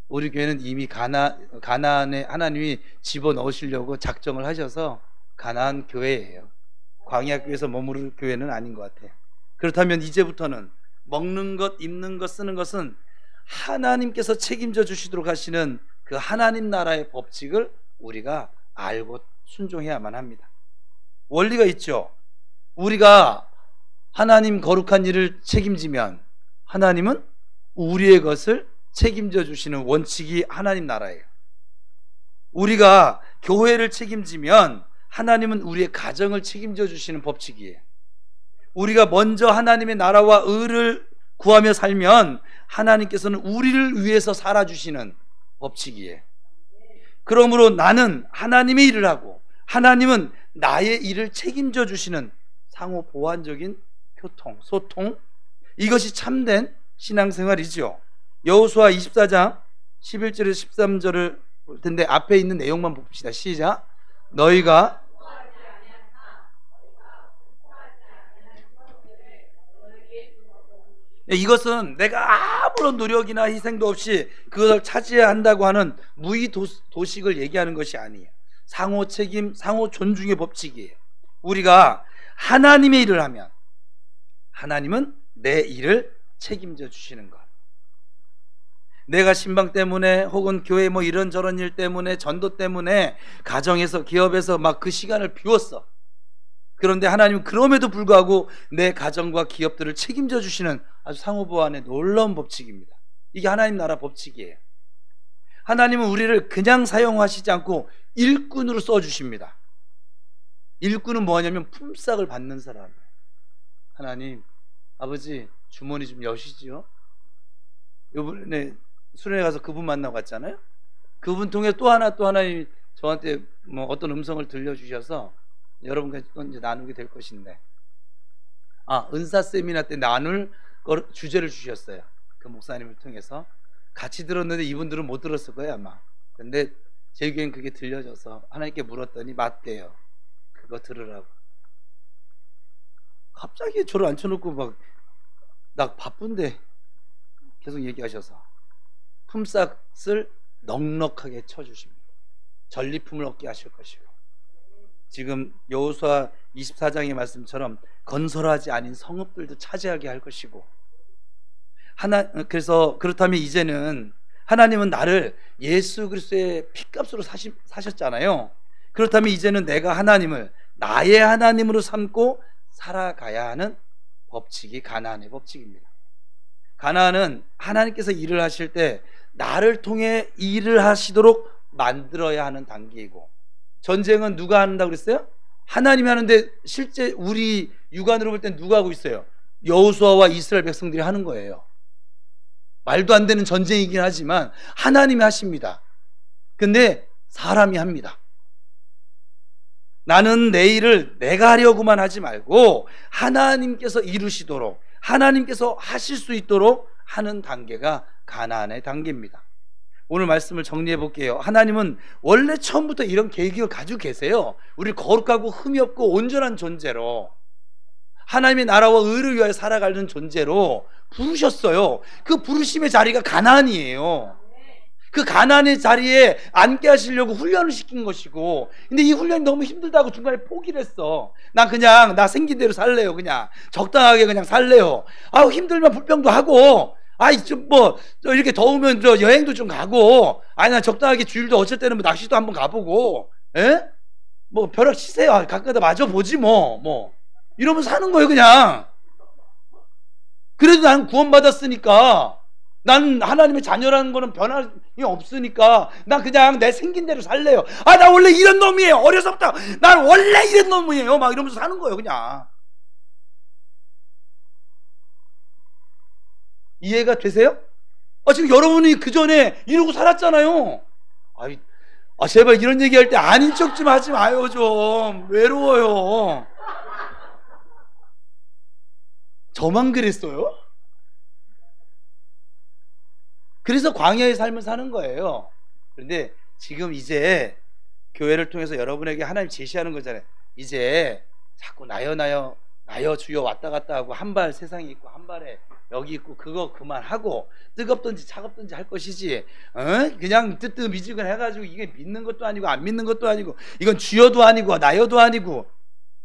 우리 교회는 이미 가나안에 하나님이 집어넣으시려고 작정을 하셔서 가나안 교회예요. 광야 교회에서 머무를 교회는 아닌 것 같아요. 그렇다면 이제부터는 먹는 것, 입는 것, 쓰는 것은 하나님께서 책임져 주시도록 하시는 그 하나님 나라의 법칙을 우리가 알고 순종해야만 합니다. 원리가 있죠. 우리가 하나님 거룩한 일을 책임지면 하나님은 우리의 것을 책임져 주시는 원칙이 하나님 나라예요. 우리가 교회를 책임지면 하나님은 우리의 가정을 책임져 주시는 법칙이에요. 우리가 먼저 하나님의 나라와 의를 구하며 살면 하나님께서는 우리를 위해서 살아주시는 법칙이에요. 그러므로 나는 하나님의 일을 하고 하나님은 나의 일을 책임져 주시는 상호 보완적인 소통, 이것이 참된 신앙생활이죠. 여호수아 24장 11절에서 13절을 볼 텐데 앞에 있는 내용만 봅시다. 시작. 너희가 이것은 내가 아무런 노력이나 희생도 없이 그것을 차지해야 한다고 하는 무의 도식을 얘기하는 것이 아니에요. 상호 책임, 상호 존중의 법칙이에요. 우리가 하나님의 일을 하면 하나님은 내 일을 책임져 주시는 것. 내가 신방 때문에 혹은 교회 뭐 이런저런 일 때문에 전도 때문에 가정에서 기업에서 막 그 시간을 비웠어. 그런데 하나님은 그럼에도 불구하고 내 가정과 기업들을 책임져 주시는 아주 상호보완의 놀라운 법칙입니다. 이게 하나님 나라 법칙이에요. 하나님은 우리를 그냥 사용하시지 않고 일꾼으로 써주십니다. 일꾼은 뭐냐면 품삯을 받는 사람이에요. 하나님, 아버지 주머니 좀 여시지요. 요번에 수련회 가서 그분 만나고 갔잖아요. 그분 통해 또 하나님 저한테 뭐 어떤 음성을 들려주셔서 여러분과 또 이제 나누게 될 것인데, 은사 세미나 때 나눌 주제를 주셨어요. 그 목사님을 통해서 같이 들었는데 이분들은 못 들었을 거예요 아마. 근데 제 귀엔 그게 들려져서 하나님께 물었더니 맞대요. 그거 들으라고. 갑자기 저를 앉혀놓고 막 나 바쁜데 계속 얘기하셔서 품삯을 넉넉하게 쳐주십니다. 전리품을 얻게 하실 것이고, 지금 여호수아 24장의 말씀처럼 건설하지 않은 성읍들도 차지하게 할 것이고, 그래서 그렇다면 이제는 하나님은 나를 예수 그리스도의 피값으로 사셨잖아요. 그렇다면 이제는 내가 하나님을 나의 하나님으로 삼고 살아가야 하는 법칙이 가나안의 법칙입니다. 가나안은 하나님께서 일을 하실 때 나를 통해 일을 하시도록 만들어야 하는 단계이고, 전쟁은 누가 한다고 그랬어요? 하나님이 하는데 실제 우리 육안으로 볼 땐 누가 하고 있어요? 여호수아와 이스라엘 백성들이 하는 거예요. 말도 안 되는 전쟁이긴 하지만 하나님이 하십니다. 근데 사람이 합니다. 나는 내 일을 내가 하려고만 하지 말고 하나님께서 이루시도록, 하나님께서 하실 수 있도록 하는 단계가 가나안의 단계입니다. 오늘 말씀을 정리해 볼게요. 하나님은 원래 처음부터 이런 계획을 가지고 계세요. 우리를 거룩하고 흠이 없고 온전한 존재로, 하나님의 나라와 의를 위하여 살아가는 존재로 부르셨어요. 그 부르심의 자리가 가나안이에요. 그 가나안의 자리에 앉게 하시려고 훈련을 시킨 것이고, 근데 이 훈련이 너무 힘들다고 중간에 포기를 했어. 나 생긴 대로 살래요. 그냥 적당하게 그냥 살래요. 힘들면 불평도 하고, 이렇게 더우면 여행도 좀 가고, 나 적당하게 주일도 어쩔 때는 낚시도 한번 가보고, 벼락 치세요. 가끔가다 맞아 보지 이러면서 사는 거예요, 그냥. 그래도 난 구원받았으니까, 난 하나님의 자녀라는 거는 변함이 없으니까, 난 그냥 내 생긴 대로 살래요. 나 원래 이런 놈이에요. 어려서부터 난 원래 이런 놈이에요. 막 이러면서 사는 거예요, 그냥. 이해가 되세요? 지금 여러분이 그 전에 이러고 살았잖아요. 제발 이런 얘기할 때 아닌 척 좀 하지 마요. 좀 외로워요. 저만 그랬어요? 그래서 광야의 삶을 사는 거예요. 그런데 지금 이제 교회를 통해서 여러분에게 하나님 제시하는 거잖아요. 이제 자꾸 나여 주여 왔다 갔다 하고, 한 발 세상에 있고 한 발에 여기 있고, 그거 그만하고 뜨겁든지 차갑든지 할 것이지, 그냥 뜨뜻미지근 해가지고 이게 믿는 것도 아니고 안 믿는 것도 아니고, 이건 주여도 아니고 나여도 아니고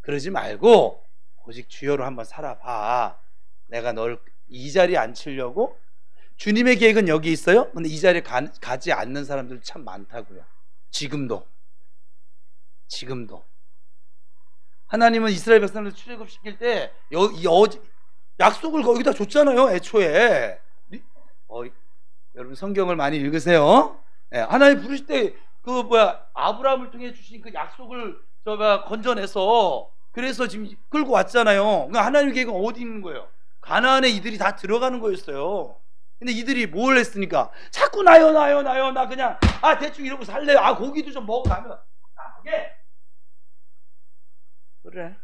그러지 말고 오직 주여로 한번 살아봐. 내가 널 이 자리에 앉히려고. 주님의 계획은 여기 있어요. 근데 이 자리에 가지 않는 사람들 참 많다고요. 지금도 하나님은 이스라엘 백성들 출애굽시킬 때 약속을 거기다 줬잖아요, 애초에. 여러분 성경을 많이 읽으세요. 하나님 부르실 때 아브라함을 통해 주신 그 약속을 건져내서, 그래서 지금 끌고 왔잖아요. 그러니까 하나님의 계획은 어디 있는 거예요? 가나안에 이들이 다 들어가는 거였어요. 근데 이들이 뭘 했으니까 자꾸 나 그냥 대충 이러고 살래요. 고기도 좀 먹어가면 그게 그래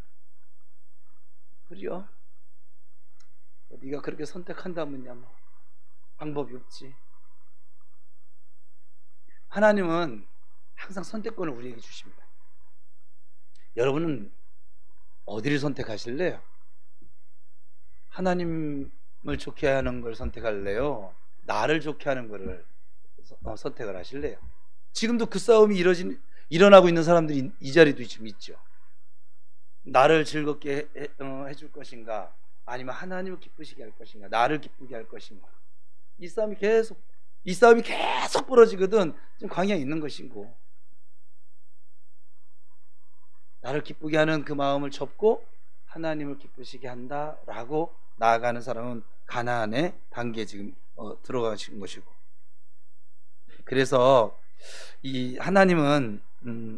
네가 그렇게 선택한다면야 방법이 없지. 하나님은 항상 선택권을 우리에게 주십니다. 여러분은 어디를 선택하실래요? 하나님을 좋게 하는 걸 선택할래요? 나를 좋게 하는 거를 선택을 하실래요? 지금도 그 싸움이 일어나고 있는 사람들이 이 자리도 지금 있죠. 나를 즐겁게 해줄 것인가, 아니면 하나님을 기쁘시게 할 것인가, 나를 기쁘게 할 것인가. 이 싸움이 계속 벌어지거든. 지금 광야에 있는 것이고, 나를 기쁘게 하는 그 마음을 접고 하나님을 기쁘시게 한다라고 나아가는 사람은 가나안의 단계에 지금 들어가신 것이고, 그래서 이 하나님은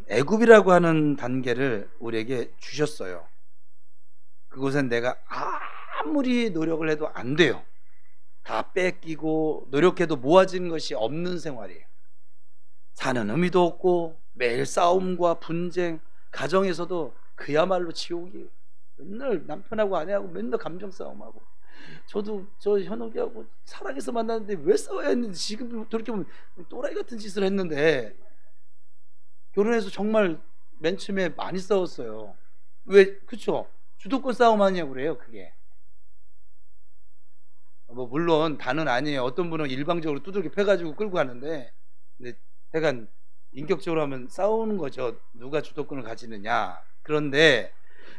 애굽이라고 하는 단계를 우리에게 주셨어요. 그곳엔 내가 아무리 노력을 해도 안 돼요. 다 뺏기고 노력해도 모아지는 것이 없는 생활이에요. 사는 의미도 없고 매일 싸움과 분쟁, 가정에서도 그야말로 지옥이에요. 맨날 남편하고 아내하고 맨날 감정 싸움하고, 저도 저 현옥이하고 사랑해서 만났는데 왜 싸워야 했는데, 지금 돌이켜보면 또라이 같은 짓을 했는데, 결혼해서 정말 맨 처음에 많이 싸웠어요. 왜? 그쵸? 주도권 싸움 아니냐고 그래요. 그게 물론 다는 아니에요. 어떤 분은 일방적으로 두들겨 패가지고 끌고 가는데, 근데 약간 인격적으로 하면 싸우는 거죠. 누가 주도권을 가지느냐. 그런데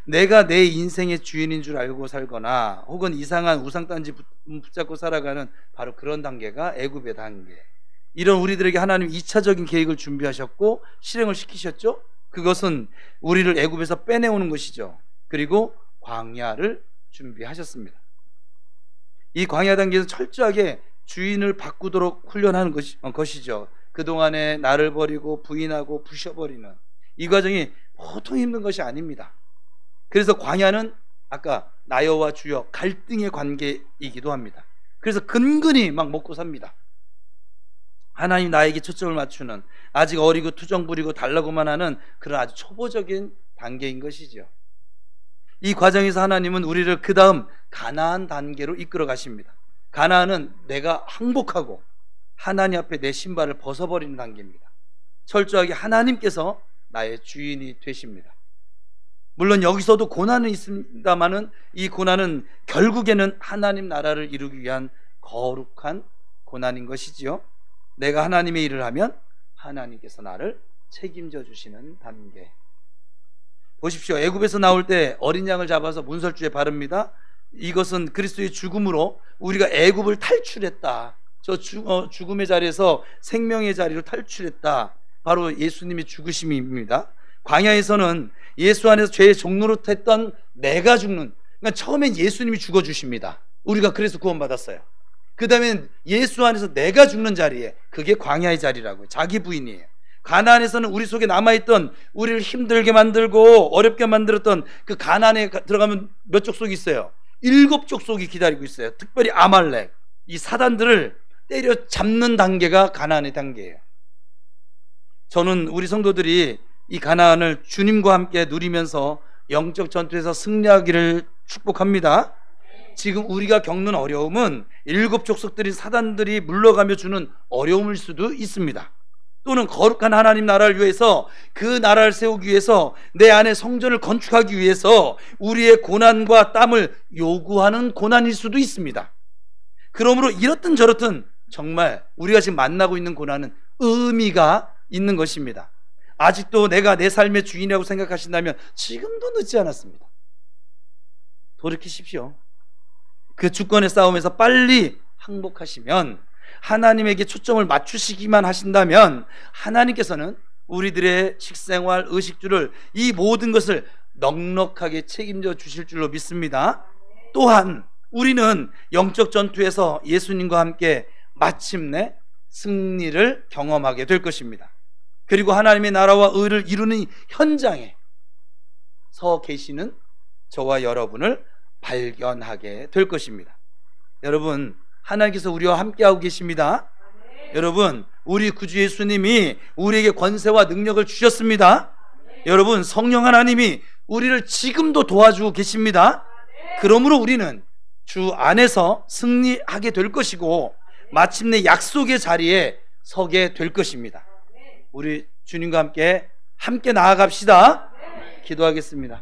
내가 내 인생의 주인인 줄 알고 살거나, 혹은 이상한 우상단지 붙잡고 살아가는 바로 그런 단계가 애굽의 단계. 이런 우리들에게 하나님 2차적인 계획을 준비하셨고 실행을 시키셨죠. 그것은 우리를 애굽에서 빼내오는 것이죠. 그리고 광야를 준비하셨습니다. 이 광야 단계에서 철저하게 주인을 바꾸도록 훈련하는 것이죠. 그동안에 나를 버리고 부인하고 부셔버리는 이 과정이 보통 힘든 것이 아닙니다. 그래서 광야는 아까 나여와 주여 갈등의 관계이기도 합니다. 그래서 근근히 막 먹고 삽니다. 하나님 나에게 초점을 맞추는, 아직 어리고 투정 부리고 달라고만 하는 그런 아주 초보적인 단계인 것이죠. 이 과정에서 하나님은 우리를 그 다음 가나안 단계로 이끌어 가십니다. 가나안은 내가 항복하고 하나님 앞에 내 신발을 벗어버리는 단계입니다. 철저하게 하나님께서 나의 주인이 되십니다. 물론 여기서도 고난은 있습니다만은 이 고난은 결국에는 하나님 나라를 이루기 위한 거룩한 고난인 것이지요. 내가 하나님의 일을 하면 하나님께서 나를 책임져 주시는 단계. 보십시오. 애굽에서 나올 때 어린 양을 잡아서 문설주에 바릅니다. 이것은 그리스도의 죽음으로 우리가 애굽을 탈출했다. 저 죽음의 자리에서 생명의 자리로 탈출했다. 바로 예수님의 죽으심입니다. 광야에서는 예수 안에서 죄의 종로로 했던 내가 죽는, 그러니까 처음엔 예수님이 죽어주십니다. 우리가 그래서 구원받았어요. 그 다음엔 예수 안에서 내가 죽는 자리에, 그게 광야의 자리라고요. 자기 부인이에요. 가나안에서는 우리 속에 남아있던, 우리를 힘들게 만들고 어렵게 만들었던 그 가나안에 들어가면 몇 족속이 있어요? 7족속이 기다리고 있어요. 특별히 아말렉, 이 사단들을 때려 잡는 단계가 가나안의 단계예요. 저는 우리 성도들이 이 가나안을 주님과 함께 누리면서 영적 전투에서 승리하기를 축복합니다. 지금 우리가 겪는 어려움은 7족속들인 사단들이 물러가며 주는 어려움일 수도 있습니다. 또는 거룩한 하나님 나라를 위해서, 그 나라를 세우기 위해서, 내 안에 성전을 건축하기 위해서 우리의 고난과 땀을 요구하는 고난일 수도 있습니다. 그러므로 이렇든 저렇든 정말 우리가 지금 만나고 있는 고난은 의미가 있는 것입니다. 아직도 내가 내 삶의 주인이라고 생각하신다면 지금도 늦지 않았습니다. 돌이키십시오. 그 주권의 싸움에서 빨리 항복하시면, 하나님에게 초점을 맞추시기만 하신다면 하나님께서는 우리들의 식생활, 의식주를, 이 모든 것을 넉넉하게 책임져 주실 줄로 믿습니다. 또한 우리는 영적 전투에서 예수님과 함께 마침내 승리를 경험하게 될 것입니다. 그리고 하나님의 나라와 의를 이루는 현장에 서 계시는 저와 여러분을 발견하게 될 것입니다. 여러분, 하나님께서 우리와 함께하고 계십니다. 여러분, 우리 구주 예수님이 우리에게 권세와 능력을 주셨습니다. 여러분, 성령 하나님이 우리를 지금도 도와주고 계십니다. 그러므로 우리는 주 안에서 승리하게 될 것이고 마침내 약속의 자리에 서게 될 것입니다. 우리 주님과 함께 나아갑시다. 기도하겠습니다.